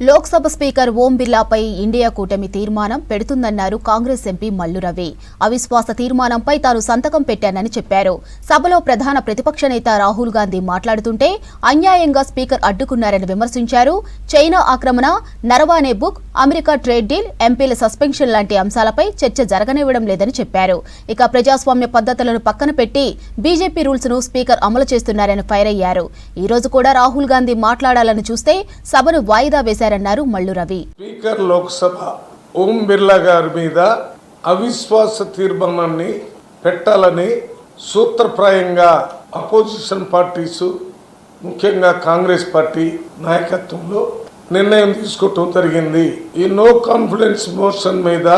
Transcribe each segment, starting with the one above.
Lok Sabha speaker ఓం బిర్లాపై India కూటమి తీర్మానం పెడుతుందన్నారు Congress MP Mallu Ravi. అవిశ్వాస తీర్మానంపై తాను సంతకం పెట్టానని చెప్పారు. సభలో ప్రధాన ప్రతిపక్ష నేత రాహుల్ గాంధీ మాట్లాడుతుంటే అన్యాయంగా స్పీకర్ అడ్డుకున్నారని విమర్శించారు. చైనా ఆక్రమణ, Naravane book, America trade deal, ఎంపీల సస్పెన్షన్ లాంటి అంశాలపై చర్చ జరగనివ్వడం లేదని చెప్పారు. ఇక ప్రజాస్వామ్య పద్ధతులను పక్కన పెట్టి బీజేపీ రూల్స్ ను స్పీకర్ అమలు చేస్తున్నారని ఫైర్ అయ్యారు. ఈ రోజు కూడా రాహుల్ గాంధీ మాట్లాడాలని చూస్తే సభను వాయిదా వేశారు. మల్లు రవి స్పీకర్ లోక్సభ ఓం బిర్లా గారి మీద అవిశ్వాస తీర్మానాన్ని పెట్టాలని సూత్రప్రాయంగా అపోజిషన్ పార్టీస్, ముఖ్యంగా కాంగ్రెస్ పార్టీ నాయకత్వంలో నిర్ణయం తీసుకోవటం జరిగింది. ఈ నో కాన్ఫిడెన్స్ మోషన్ మీద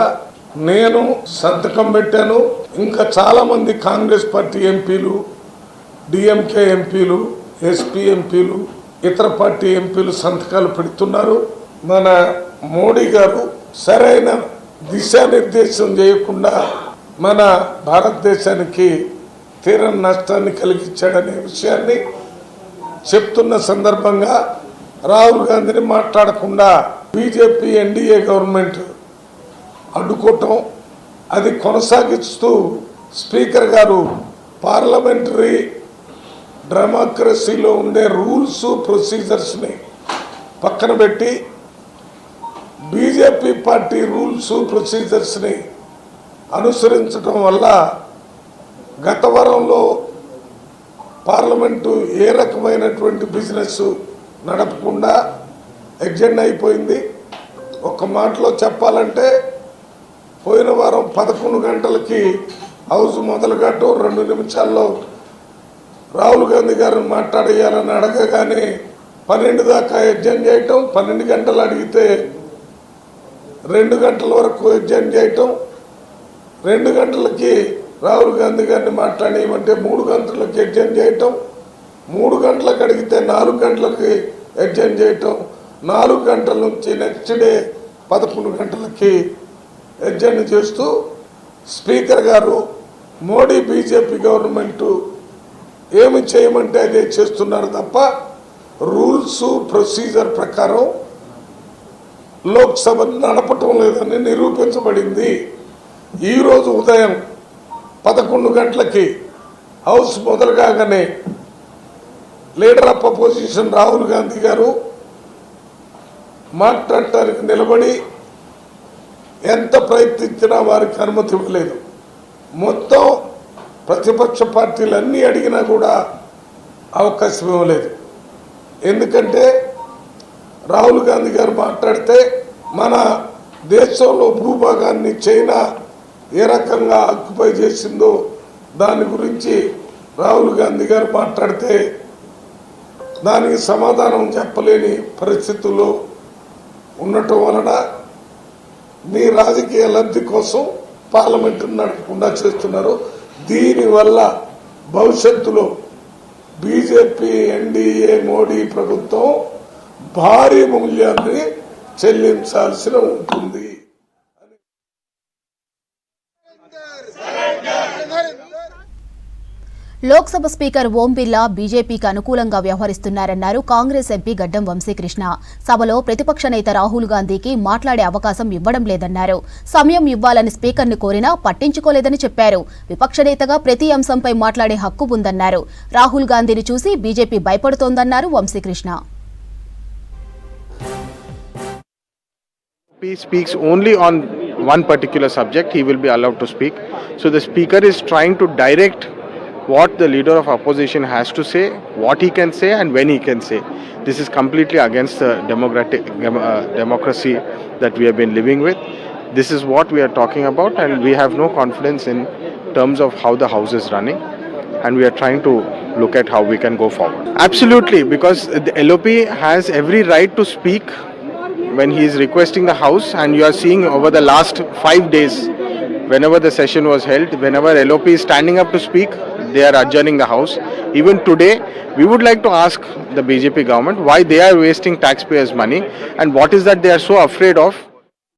నేను సంతకం పెట్టాను. ఇంకా చాలా మంది కాంగ్రెస్ పార్టీ ఎంపీలు, డిఎంకే ఎంపీలు, ఎస్పీ ఎంపీలు, ఇతర పార్టీ ఎంపీలు సంతకాలు పెడుతున్నారు. మన మోడీ గారు సరైన దిశానిర్దేశం చేయకుండా మన భారతదేశానికి తీరని నష్టాన్ని కలిగించాడనే విషయాన్ని చెప్తున్న సందర్భంగా రాహుల్ గాంధీని మాట్లాడకుండా బీజేపీ ఎన్డీఏ గవర్నమెంట్ అడ్డుకోవటం, అది కొనసాగిస్తూ స్పీకర్ గారు పార్లమెంటరీ డెమోక్రసీలో ఉండే రూల్స్, ప్రొసీజర్స్ని పక్కన పెట్టి బీజేపీ పార్టీ రూల్స్, ప్రొసీజర్స్ని అనుసరించడం వల్ల గత వారంలో పార్లమెంటు ఏ రకమైనటువంటి బిజినెస్ నడపకుండా ఎగ్జెండ్ అయిపోయింది. ఒక మాటలో చెప్పాలంటే పోయిన వారం 11 గంటలకి హౌస్ మొదలుగట్టు 2 నిమిషాల్లో రాహుల్ గాంధీ గారిని మాట్లాడేయాలని అడగగానే 12 దాకా ఎగ్జెండ్ చేయటం, 12 గంటలు అడిగితే 2 గంటల వరకు ఎగ్జెండ్ చేయటం, 2 గంటలకి రాహుల్ గాంధీ గారిని మాట్లాడేయమంటే 3 గంటలకి ఎగ్జెండ్ చేయటం, 3 గంటలకు అడిగితే 4 గంటలకి ఎగ్జెండ్ చేయటం, 4 గంటల నుంచి నెక్స్ట్ డే 11 గంటలకి ఎగ్జెండ్ చేస్తూ స్పీకర్ గారు మోడీ బీజేపీ గవర్నమెంటు ఏమి చేయమంటే అదే చేస్తున్నారు తప్ప రూల్స్, ప్రొసీజర్ ప్రకారం లోక్సభను నడపటం లేదని నిరూపించబడింది. ఈరోజు ఉదయం 11 గంటలకి హౌస్ మొదలు కాగానే leader of opposition Rahul Gandhi గారు మాట్లాడటానికి నిలబడి ఎంత ప్రయత్నించినా వారికి అనుమతి ఇవ్వలేదు. మొత్తం ప్రతిపక్ష పార్టీలు అన్నీ అడిగినా కూడా అవకాశం ఇవ్వలేదు. ఎందుకంటే రాహుల్ గాంధీ గారు మాట్లాడితే మన దేశంలో భూభాగాన్ని చైనా ఏ రకంగా ఆక్యుపై చేసిందో దాని గురించి రాహుల్ గాంధీ గారు మాట్లాడితే దానికి సమాధానం చెప్పలేని పరిస్థితుల్లో ఉండటం వలన మీ రాజకీయ లబ్ధి కోసం పార్లమెంటును నడపకుండా చేస్తున్నారు. దీనివల్ల భవిష్యత్తులో బీజేపీ, ఎన్డీఏ, మోడీ ప్రభుత్వం భారీ మూల్యాన్ని చెల్లించాల్సి ఉంటుంది. లోక్సభ స్పీకర్ ఓం బిర్లా బీజేపీకి అనుకూలంగా వ్యవహరిస్తున్నారన్నారు కాంగ్రెస్ ఎంపీ గడ్డం వంశీకృష్ణ. సభలో ప్రతిపక్ష నేత రాహుల్ గాంధీకి మాట్లాడే అవకాశం ఇవ్వడం లేదన్నారు. సమయం ఇవ్వాలని స్పీకర్ని కోరినా పట్టించుకోలేదని చెప్పారు. విపక్ష నేతగా ప్రతి అంశంపై మాట్లాడే హక్కు ఉందన్నారు. రాహుల్ గాంధీని చూసి బీజేపీ భయపడుతోందన్నారు Vamshikrishna. He speaks only on one particular subject, he will be allowed to speak. So the speaker is trying to direct what the leader of opposition has to say, what he can say and when he can say. This is completely against the democracy that we have been living with. This is what we are talking about, and we have no confidence in terms of how the house is running, and we are trying to look at how we can go forward. Absolutely, because the LOP has every right to speak when he is requesting the house, and you are seeing over the last 5 days, whenever the session was held, whenever LOP is standing up to speak, they are adjourning the house. Even today, we would like to ask the BJP government why they are wasting taxpayers' money and what is that they are so afraid of.